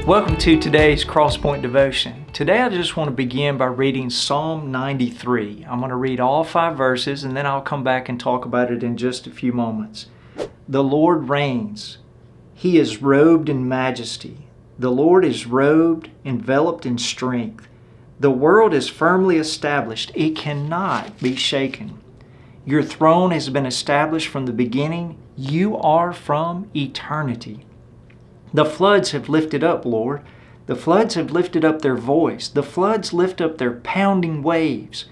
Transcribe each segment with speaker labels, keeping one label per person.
Speaker 1: Welcome to today's Crosspoint Devotion. Today I just want to begin by reading Psalm 93. I'm going to read all 5 verses and then I'll come back and talk about it in just a few moments. The Lord reigns. He is robed in majesty. The Lord is robed, enveloped in strength. The world is firmly established. It cannot be shaken. Your throne has been established from the beginning. You are from eternity. The floods have lifted up, Lord. The floods have lifted up their voice. The floods lift up their pounding waves.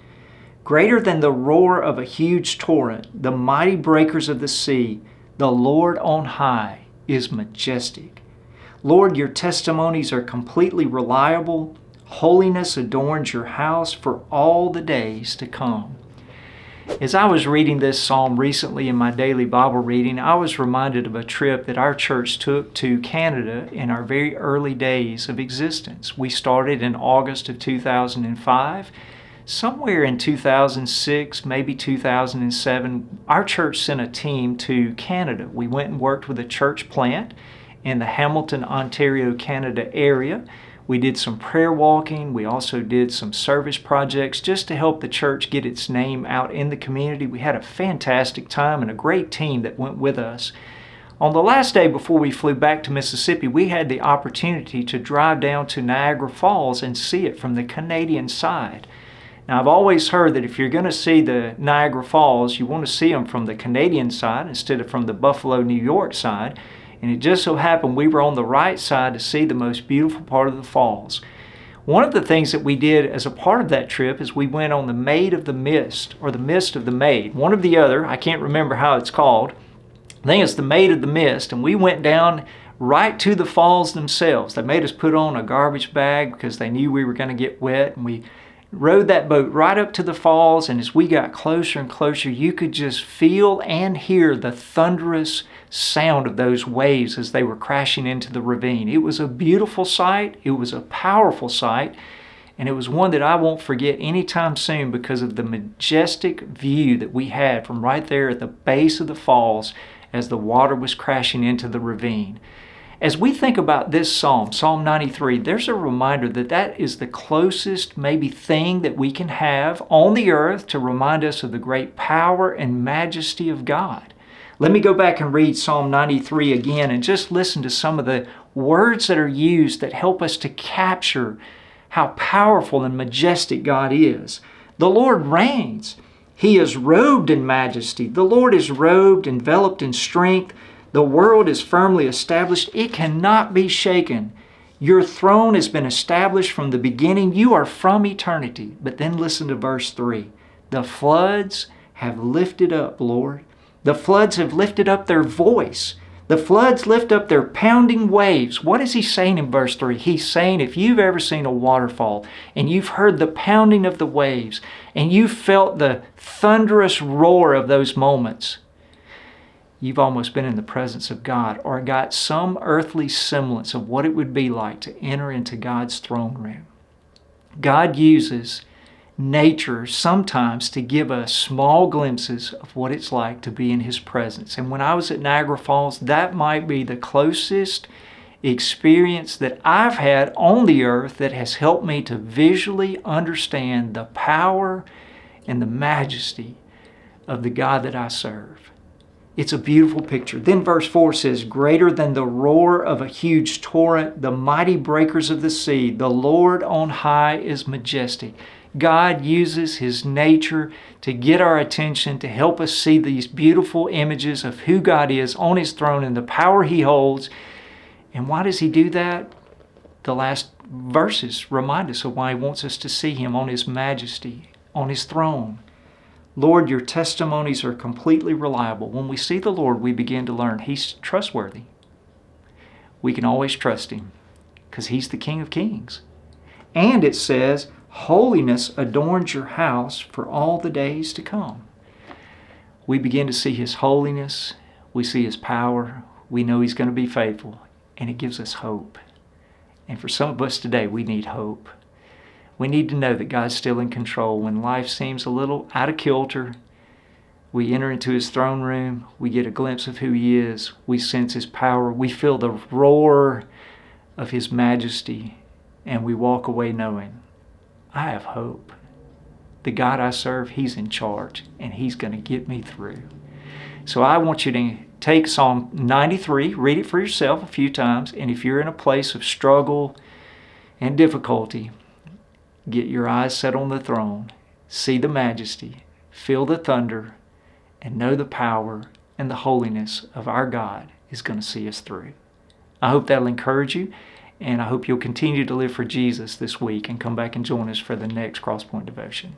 Speaker 1: Greater than the roar of a huge torrent, the mighty breakers of the sea, the Lord on high is majestic. Lord, your testimonies are completely reliable. Holiness adorns your house for all the days to come. As I was reading this psalm recently in my daily Bible reading, I was reminded of a trip that our church took to Canada in our very early days of existence. We started in August of 2005. Somewhere in 2006, maybe 2007, our church sent a team to Canada. We went and worked with a church plant in the Hamilton, Ontario, Canada area. We did some prayer walking. We also did some service projects just to help the church get its name out in the community. We had a fantastic time and a great team that went with us. On the last day before we flew back to Mississippi, we had the opportunity to drive down to Niagara Falls and see it from the Canadian side. Now, I've always heard that if you're going to see the Niagara Falls, you want to see them from the Canadian side instead of from the Buffalo, New York side. And it just so happened we were on the right side to see the most beautiful part of the falls. One of the things that we did as a part of that trip is we went on the Maid of the Mist, or the Mist of the Maid. One of the other, I can't remember how it's called. I think it's the Maid of the Mist. And we went down right to the falls themselves. They made us put on a garbage bag because they knew we were going to get wet. And we rode that boat right up to the falls. And as we got closer and closer, you could just feel and hear the thunderous sound of those waves as they were crashing into the ravine. It was a beautiful sight. It was a powerful sight. And it was one that I won't forget anytime soon because of the majestic view that we had from right there at the base of the falls as the water was crashing into the ravine. As we think about this psalm, Psalm 93, there's a reminder that that is the closest maybe thing that we can have on the earth to remind us of the great power and majesty of God. Let me go back and read Psalm 93 again and just listen to some of the words that are used that help us to capture how powerful and majestic God is. The Lord reigns. He is robed in majesty. The Lord is robed, enveloped in strength. The world is firmly established. It cannot be shaken. Your throne has been established from the beginning. You are from eternity. But then listen to verse 3. The floods have lifted up, Lord. The floods have lifted up their voice. The floods lift up their pounding waves. What is he saying in verse 3? He's saying if you've ever seen a waterfall and you've heard the pounding of the waves and you've felt the thunderous roar of those moments, you've almost been in the presence of God or got some earthly semblance of what it would be like to enter into God's throne room. God uses nature sometimes to give us small glimpses of what it's like to be in His presence. And when I was at Niagara Falls, that might be the closest experience that I've had on the earth that has helped me to visually understand the power and the majesty of the God that I serve. It's a beautiful picture. Then verse 4 says, greater than the roar of a huge torrent, the mighty breakers of the sea, the Lord on high is majestic. God uses His nature to get our attention, to help us see these beautiful images of who God is on His throne and the power He holds. And why does He do that? The last verses remind us of why He wants us to see Him on His majesty, on His throne. Lord, your testimonies are completely reliable. When we see the Lord, we begin to learn He's trustworthy. We can always trust Him because He's the King of Kings. And it says, holiness adorns your house for all the days to come. We begin to see His holiness. We see His power. We know He's going to be faithful. And it gives us hope. And for some of us today, we need hope. We need to know that God's still in control. When life seems a little out of kilter, we enter into His throne room. We get a glimpse of who He is. We sense His power. We feel the roar of His majesty, and we walk away knowing, I have hope. The God I serve, He's in charge, and He's going to get me through. So I want you to take Psalm 93, read it for yourself a few times, and if you're in a place of struggle and difficulty, get your eyes set on the throne, see the majesty, feel the thunder, and know the power and the holiness of our God is going to see us through. I hope that'll encourage you, and I hope you'll continue to live for Jesus this week and come back and join us for the next Crosspoint Devotion.